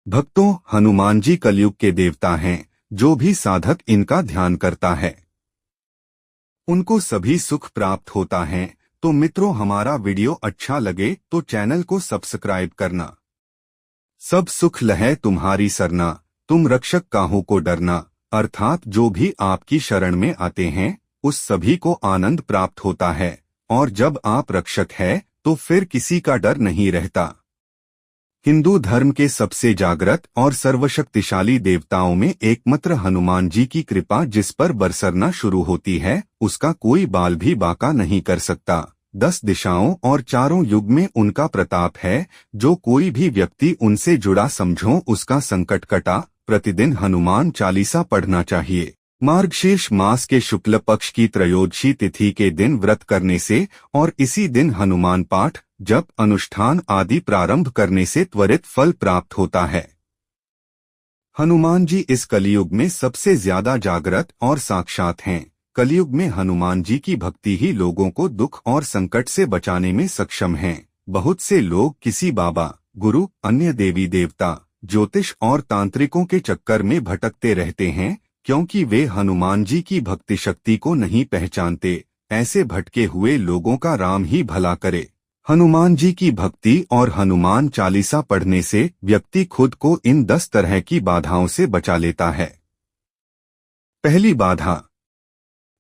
भक्तों, हनुमान जी कलयुग के देवता हैं। जो भी साधक इनका ध्यान करता है उनको सभी सुख प्राप्त होता है। तो मित्रों, हमारा वीडियो अच्छा लगे तो चैनल को सब्सक्राइब करना। सब सुख लहै तुम्हारी सरना, तुम रक्षक काहू को डरना। अर्थात जो भी आपकी शरण में आते हैं उस सभी को आनंद प्राप्त होता है, और जब आप रक्षक है तो फिर किसी का डर नहीं रहता। हिंदू धर्म के सबसे जागृत और सर्वशक्तिशाली देवताओं में एकमात्र हनुमान जी की कृपा जिस पर बरसरना शुरू होती है उसका कोई बाल भी बांका नहीं कर सकता। 10 दिशाओं और चारों युग में उनका प्रताप है। जो कोई भी व्यक्ति उनसे जुड़ा समझो उसका संकट कटा। प्रतिदिन हनुमान चालीसा पढ़ना चाहिए। मार्गशीर्ष मास के शुक्ल पक्ष की त्रयोदशी तिथि के दिन व्रत करने से और इसी दिन हनुमान पाठ, जप, अनुष्ठान आदि प्रारंभ करने से त्वरित फल प्राप्त होता है। हनुमान जी इस कलियुग में सबसे ज्यादा जागृत और साक्षात हैं। कलियुग में हनुमान जी की भक्ति ही लोगों को दुख और संकट से बचाने में सक्षम है। बहुत से लोग किसी बाबा, गुरु, अन्य देवी देवता, ज्योतिष और तांत्रिकों के चक्कर में भटकते रहते हैं क्योंकि वे हनुमान जी की भक्ति शक्ति को नहीं पहचानते। ऐसे भटके हुए लोगों का राम ही भला करे। हनुमान जी की भक्ति और हनुमान चालीसा पढ़ने से व्यक्ति खुद को इन 10 तरह की बाधाओं से बचा लेता है। पहली बाधा,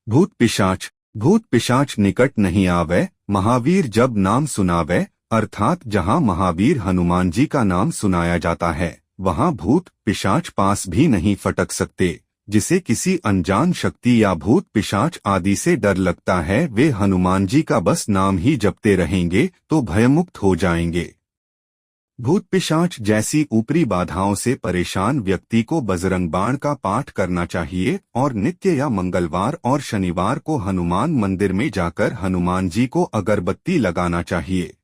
भूत पिशाच। भूत पिशाच निकट नहीं आवे, महावीर जब नाम सुनावे। अर्थात जहाँ महावीर हनुमान जी का नाम सुनाया जाता है वहाँ भूत पिशाच पास भी नहीं फटक सकते। जिसे किसी अनजान शक्ति या भूत पिशाच आदि से डर लगता है वे हनुमान जी का बस नाम ही जपते रहेंगे तो भयमुक्त हो जाएंगे। भूत पिशाच जैसी ऊपरी बाधाओं से परेशान व्यक्ति को बजरंग बाण का पाठ करना चाहिए और नित्य या मंगलवार और शनिवार को हनुमान मंदिर में जाकर हनुमान जी को अगरबत्ती लगाना चाहिए।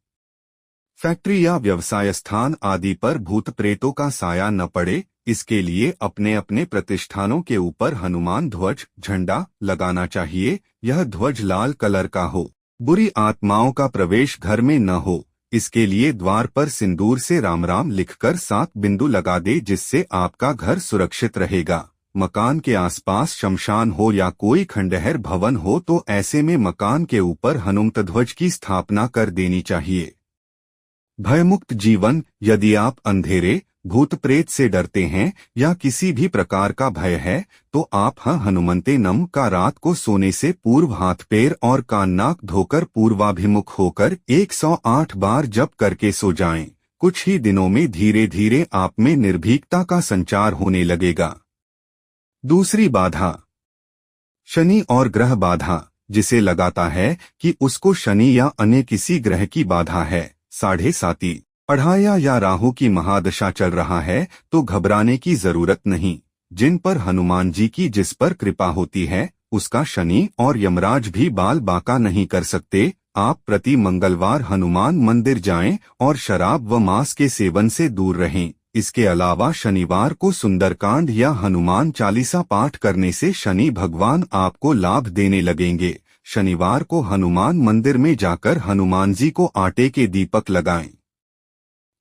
फैक्ट्री या व्यवसाय स्थान आदि पर भूत प्रेतों का साया न पड़े, इसके लिए अपने अपने प्रतिष्ठानों के ऊपर हनुमान ध्वज, झंडा लगाना चाहिए। यह ध्वज लाल कलर का हो। बुरी आत्माओं का प्रवेश घर में न हो, इसके लिए द्वार पर सिंदूर से राम राम लिखकर 7 बिंदु लगा दे जिससे आपका घर सुरक्षित रहेगा। मकान के आसपास शमशान हो या कोई खंडहर भवन हो तो ऐसे में मकान के ऊपर हनुमत ध्वज की स्थापना कर देनी चाहिए। भयमुक्त जीवन। यदि आप अंधेरे, भूत प्रेत से डरते हैं या किसी भी प्रकार का भय है तो आप हनुमंते नम का रात को सोने से पूर्व हाथ पैर और कान नाक धोकर पूर्वाभिमुख होकर 108 बार जप करके सो जाएं। कुछ ही दिनों में धीरे धीरे आप में निर्भीकता का संचार होने लगेगा। दूसरी बाधा, शनि और ग्रह बाधा। जिसे लगाता है कि उसको शनि या अन्य किसी ग्रह की बाधा है, 7.5 पढ़ाया या राहु की महादशा चल रहा है तो घबराने की जरूरत नहीं। जिन पर हनुमान जी की जिस पर कृपा होती है उसका शनि और यमराज भी बाल बांका नहीं कर सकते। आप प्रति मंगलवार हनुमान मंदिर जाएं और शराब व मांस के सेवन से दूर रहें। इसके अलावा शनिवार को सुंदरकांड या हनुमान चालीसा पाठ करने से शनि भगवान आपको लाभ देने लगेंगे। शनिवार को हनुमान मंदिर में जाकर हनुमान जी को आटे के दीपक लगाएं।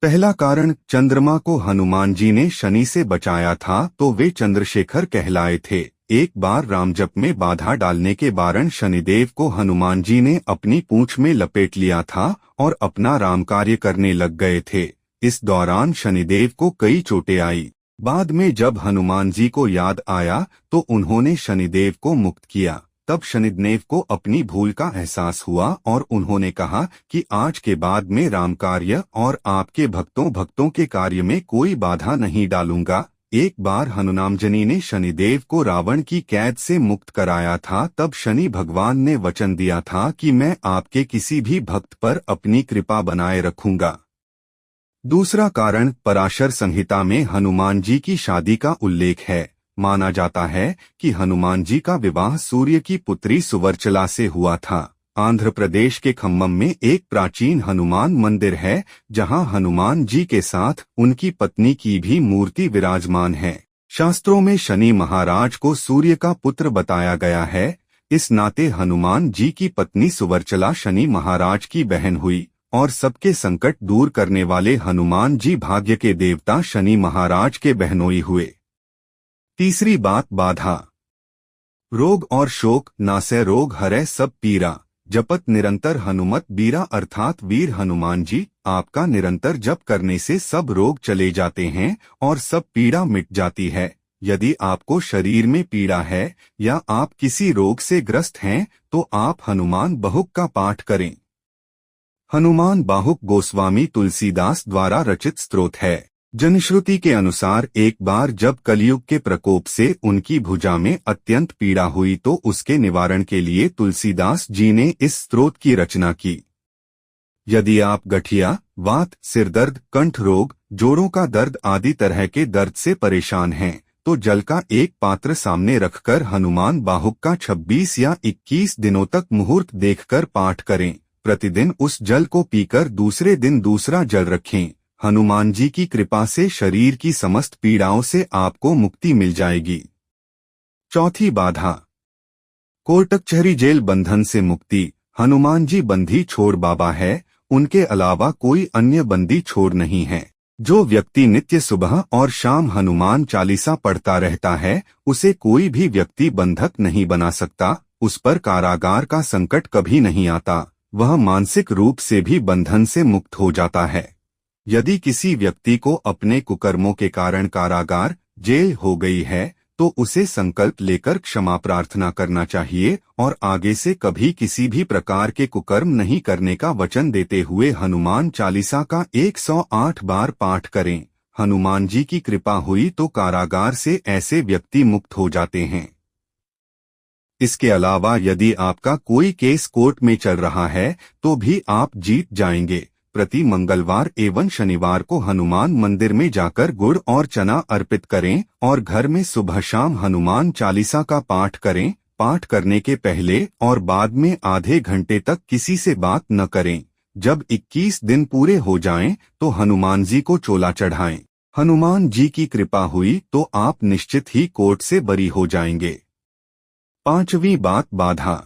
पहला कारण, चंद्रमा को हनुमान जी ने शनि से बचाया था तो वे चंद्रशेखर कहलाए थे। एक बार रामजप में बाधा डालने के कारण शनिदेव को हनुमान जी ने अपनी पूंछ में लपेट लिया था और अपना राम कार्य करने लग गए थे। इस दौरान शनिदेव को कई चोटें आई। बाद में जब हनुमान जी को याद आया तो उन्होंने शनिदेव को मुक्त किया। तब शनिदेव को अपनी भूल का एहसास हुआ और उन्होंने कहा कि आज के बाद मैं राम कार्य और आपके भक्तों के कार्य में कोई बाधा नहीं डालूंगा। एक बार हनुमानजनी ने शनिदेव को रावण की कैद से मुक्त कराया था। तब शनि भगवान ने वचन दिया था कि मैं आपके किसी भी भक्त पर अपनी कृपा बनाए रखूंगा। दूसरा कारण, पराशर संहिता में हनुमान जी की शादी का उल्लेख है। माना जाता है कि हनुमान जी का विवाह सूर्य की पुत्री सुवर्चला से हुआ था। आंध्र प्रदेश के खम्मम में एक प्राचीन हनुमान मंदिर है जहां हनुमान जी के साथ उनकी पत्नी की भी मूर्ति विराजमान है। शास्त्रों में शनि महाराज को सूर्य का पुत्र बताया गया है। इस नाते हनुमान जी की पत्नी सुवर्चला शनि महाराज की बहन हुई और सबके संकट दूर करने वाले हनुमान जी भाग्य के देवता शनि महाराज के बहनोई हुए। तीसरी बात, बाधा। रोग और शोक नासै रोग हरै सब पीरा, जपत निरंतर हनुमत बीरा अर्थात वीर हनुमान जी आपका निरंतर जप करने से सब रोग चले जाते हैं और सब पीड़ा मिट जाती है। यदि आपको शरीर में पीड़ा है या आप किसी रोग से ग्रस्त हैं तो आप हनुमान बाहुक का पाठ करें। हनुमान बाहुक गोस्वामी तुलसीदास द्वारा रचित स्तोत्र है। जनश्रुति के अनुसार एक बार जब कलयुग के प्रकोप से उनकी भुजा में अत्यंत पीड़ा हुई तो उसके निवारण के लिए तुलसीदास जी ने इस स्तोत्र की रचना की। यदि आप गठिया, वात, सिरदर्द, कंठ रोग, जोड़ों का दर्द आदि तरह के दर्द से परेशान हैं तो जल का एक पात्र सामने रखकर हनुमान बाहुक का 26 या 21 दिनों तक मुहूर्त देखकर पाठ करें। प्रतिदिन उस जल को पीकर दूसरे दिन दूसरा जल रखें। हनुमान जी की कृपा से शरीर की समस्त पीड़ाओं से आपको मुक्ति मिल जाएगी। चौथी बाधा, कोर्ट कचहरी जेल बंधन से मुक्ति। हनुमान जी बंदी छोड़ बाबा है, उनके अलावा कोई अन्य बंदी छोड़ नहीं है। जो व्यक्ति नित्य सुबह और शाम हनुमान चालीसा पढ़ता रहता है उसे कोई भी व्यक्ति बंधक नहीं बना सकता, उस पर कारागार का संकट कभी नहीं आता, वह मानसिक रूप से भी बंधन से मुक्त हो जाता है। यदि किसी व्यक्ति को अपने कुकर्मों के कारण कारागार, जेल हो गई है तो उसे संकल्प लेकर क्षमा प्रार्थना करना चाहिए और आगे से कभी किसी भी प्रकार के कुकर्म नहीं करने का वचन देते हुए हनुमान चालीसा का 108 बार पाठ करें। हनुमान जी की कृपा हुई तो कारागार से ऐसे व्यक्ति मुक्त हो जाते हैं। इसके अलावा यदि आपका कोई केस कोर्ट में चल रहा है तो भी आप जीत जाएंगे। प्रति मंगलवार एवं शनिवार को हनुमान मंदिर में जाकर गुड़ और चना अर्पित करें और घर में सुबह शाम हनुमान चालीसा का पाठ करें। पाठ करने के पहले और बाद में आधे घंटे तक किसी से बात न करें। जब 21 दिन पूरे हो जाएं तो हनुमान जी को चोला चढ़ाएं। हनुमान जी की कृपा हुई तो आप निश्चित ही कोर्ट से बरी हो जाएंगे। पांचवी बात, बाधा।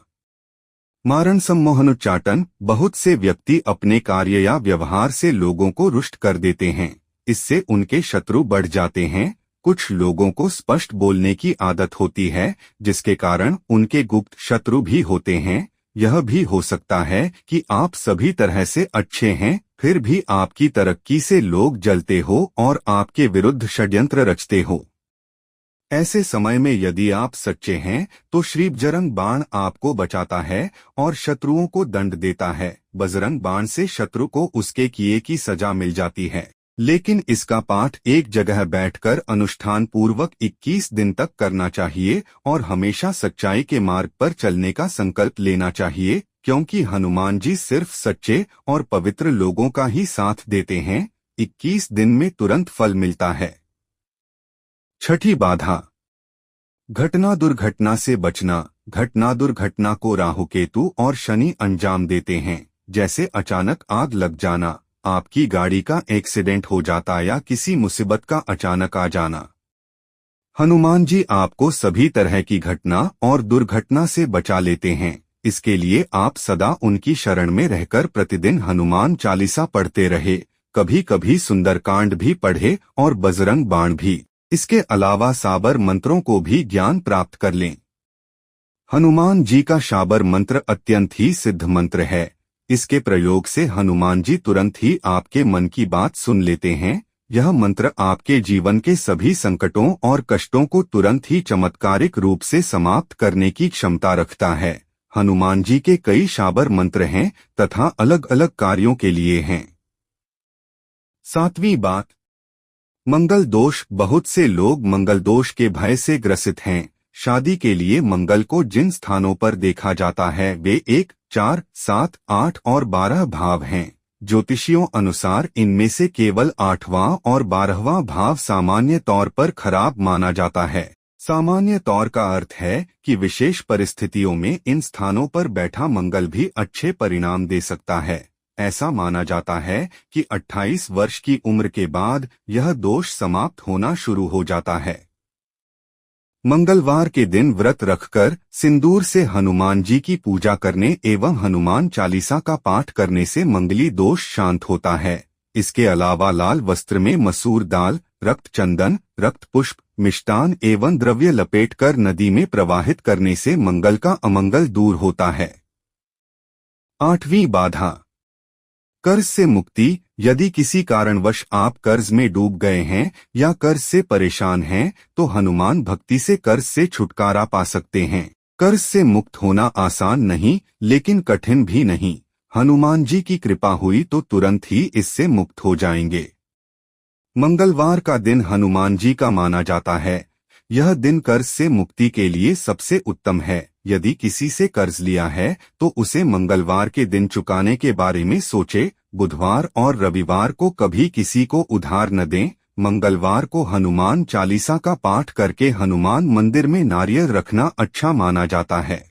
मारण सम्मोहनोच्चाटन। बहुत से व्यक्ति अपने कार्य या व्यवहार से लोगों को रुष्ट कर देते हैं, इससे उनके शत्रु बढ़ जाते हैं। कुछ लोगों को स्पष्ट बोलने की आदत होती है जिसके कारण उनके गुप्त शत्रु भी होते हैं। यह भी हो सकता है कि आप सभी तरह से अच्छे हैं फिर भी आपकी तरक्की से लोग जलते हो और आपके विरुद्ध षड्यंत्र रचते हो। ऐसे समय में यदि आप सच्चे हैं तो श्री बजरंग बाण आपको बचाता है और शत्रुओं को दंड देता है। बजरंग बाण से शत्रु को उसके किए की सजा मिल जाती है, लेकिन इसका पाठ एक जगह बैठकर अनुष्ठान पूर्वक 21 दिन तक करना चाहिए और हमेशा सच्चाई के मार्ग पर चलने का संकल्प लेना चाहिए, क्योंकि हनुमान जी सिर्फ सच्चे और पवित्र लोगों का ही साथ देते हैं। 21 दिन में तुरंत फल मिलता है। छठी बाधा, घटना दुर्घटना से बचना। घटना दुर्घटना को राहु केतु और शनि अंजाम देते हैं, जैसे अचानक आग लग जाना, आपकी गाड़ी का एक्सीडेंट हो जाता या किसी मुसीबत का अचानक आ जाना। हनुमान जी आपको सभी तरह की घटना और दुर्घटना से बचा लेते हैं। इसके लिए आप सदा उनकी शरण में रहकर प्रतिदिन हनुमान चालीसा पढ़ते रहे, कभी कभी सुंदरकांड भी पढ़े और बजरंग बाण भी। इसके अलावा साबर मंत्रों को भी ज्ञान प्राप्त कर लें। हनुमान जी का शाबर मंत्र अत्यंत ही सिद्ध मंत्र है। इसके प्रयोग से हनुमान जी तुरंत ही आपके मन की बात सुन लेते हैं। यह मंत्र आपके जीवन के सभी संकटों और कष्टों को तुरंत ही चमत्कारिक रूप से समाप्त करने की क्षमता रखता है। हनुमान जी के कई शाबर मंत्र हैं तथा अलग अलग कार्यों के लिए हैं। सातवीं बात, मंगल दोष। बहुत से लोग मंगल दोष के भय से ग्रसित हैं। शादी के लिए मंगल को जिन स्थानों पर देखा जाता है वे 1, 4, 7, 8 और 12 भाव हैं। ज्योतिषियों अनुसार इनमें से केवल 8वां और 12वां भाव सामान्य तौर पर खराब माना जाता है। सामान्य तौर का अर्थ है कि विशेष परिस्थितियों में इन स्थानों पर बैठा मंगल भी अच्छे परिणाम दे सकता है। ऐसा माना जाता है कि 28 वर्ष की उम्र के बाद यह दोष समाप्त होना शुरू हो जाता है। मंगलवार के दिन व्रत रखकर सिंदूर से हनुमान जी की पूजा करने एवं हनुमान चालीसा का पाठ करने से मंगली दोष शांत होता है। इसके अलावा लाल वस्त्र में मसूर दाल, रक्त चंदन, रक्त पुष्प, मिष्टान एवं द्रव्य लपेटकर नदी में प्रवाहित करने से मंगल का अमंगल दूर होता है। 8वीं बाधा, कर्ज से मुक्ति। यदि किसी कारणवश आप कर्ज में डूब गए हैं या कर्ज से परेशान हैं, तो हनुमान भक्ति से कर्ज से छुटकारा पा सकते हैं। कर्ज से मुक्त होना आसान नहीं, लेकिन कठिन भी नहीं। हनुमान जी की कृपा हुई तो तुरंत ही इससे मुक्त हो जाएंगे। मंगलवार का दिन हनुमान जी का माना जाता है। यह दिन कर्ज से मुक्ति के लिए सबसे उत्तम है। यदि किसी से कर्ज लिया है तो उसे मंगलवार के दिन चुकाने के बारे में सोचे। बुधवार और रविवार को कभी किसी को उधार न दें। मंगलवार को हनुमान चालीसा का पाठ करके हनुमान मंदिर में नारियल रखना अच्छा माना जाता है।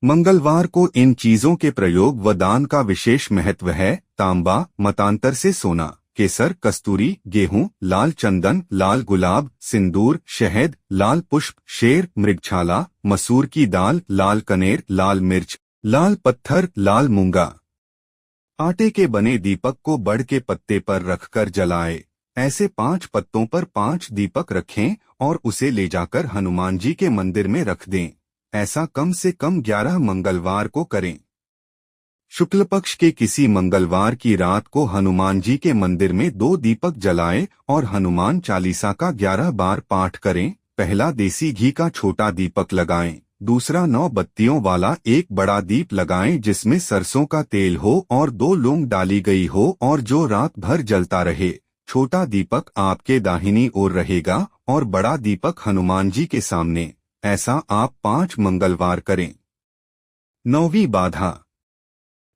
मंगलवार को इन चीजों के प्रयोग व दान का विशेष महत्व है। तांबा, मतांतर से सोना, केसर, कस्तूरी, गेहूं, लाल चंदन, लाल गुलाब, सिंदूर, शहद, लाल पुष्प, शेर, मृगछाला, मसूर की दाल, लाल कनेर, लाल मिर्च, लाल पत्थर, लाल मूंगा। आटे के बने दीपक को बड़ के पत्ते पर रखकर जलाए। ऐसे 5 पत्तों पर 5 दीपक रखें और उसे ले जाकर हनुमान जी के मंदिर में रख दें। ऐसा कम से कम 11 मंगलवार को करें। शुक्ल पक्ष के किसी मंगलवार की रात को हनुमान जी के मंदिर में 2 दीपक जलाएं और हनुमान चालीसा का 11 बार पाठ करें। पहला देसी घी का छोटा दीपक लगाएं, दूसरा 9 बत्तियों वाला एक बड़ा दीप लगाएं जिसमें सरसों का तेल हो और 2 लौंग डाली गई हो और जो रात भर जलता रहे। छोटा दीपक आपके दाहिनी ओर रहेगा और बड़ा दीपक हनुमान जी के सामने। ऐसा आप 5 मंगलवार करें। 9वीं बाधा,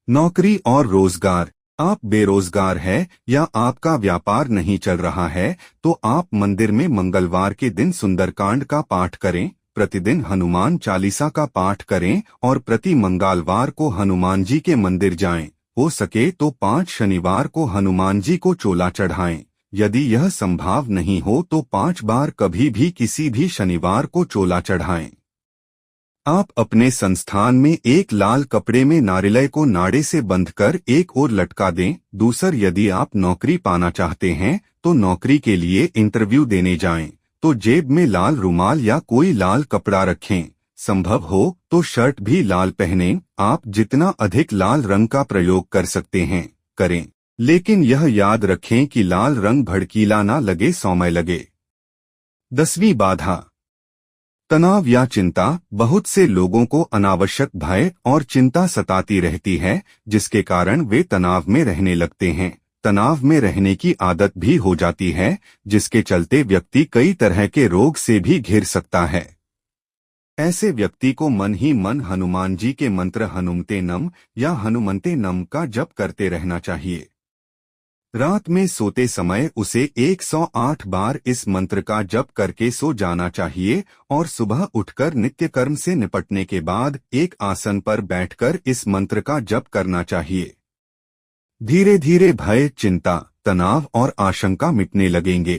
नौकरी और रोजगार। आप बेरोजगार हैं या आपका व्यापार नहीं चल रहा है तो आप मंदिर में मंगलवार के दिन सुंदरकांड का पाठ करें। प्रतिदिन हनुमान चालीसा का पाठ करें और प्रति मंगलवार को हनुमान जी के मंदिर जाएं। हो सके तो 5 शनिवार को हनुमान जी को चोला चढ़ाएं। यदि यह संभव नहीं हो तो 5 बार कभी भी किसी भी शनिवार को चोला चढ़ाएं। आप अपने संस्थान में एक लाल कपड़े में नारियल को नाड़े से बंधकर एक ओर लटका दें। दूसर, यदि आप नौकरी पाना चाहते हैं तो नौकरी के लिए इंटरव्यू देने जाएं तो जेब में लाल रुमाल या कोई लाल कपड़ा रखें। संभव हो तो शर्ट भी लाल पहनें। आप जितना अधिक लाल रंग का प्रयोग कर सकते हैं करें, लेकिन यह याद रखें कि लाल रंग भड़कीला ना लगे, सौम्य लगे। 10वीं बाधा, तनाव या चिंता। बहुत से लोगों को अनावश्यक भय और चिंता सताती रहती है जिसके कारण वे तनाव में रहने लगते हैं। तनाव में रहने की आदत भी हो जाती है जिसके चलते व्यक्ति कई तरह के रोग से भी घिर सकता है। ऐसे व्यक्ति को मन ही मन हनुमान जी के मंत्र हनुमते नम या हनुमंते नम का जप करते रहना चाहिए। रात में सोते समय उसे 108 बार इस मंत्र का जप करके सो जाना चाहिए और सुबह उठकर नित्य कर्म से निपटने के बाद एक आसन पर बैठकर इस मंत्र का जप करना चाहिए। धीरे धीरे भय, चिंता, तनाव और आशंका मिटने लगेंगे।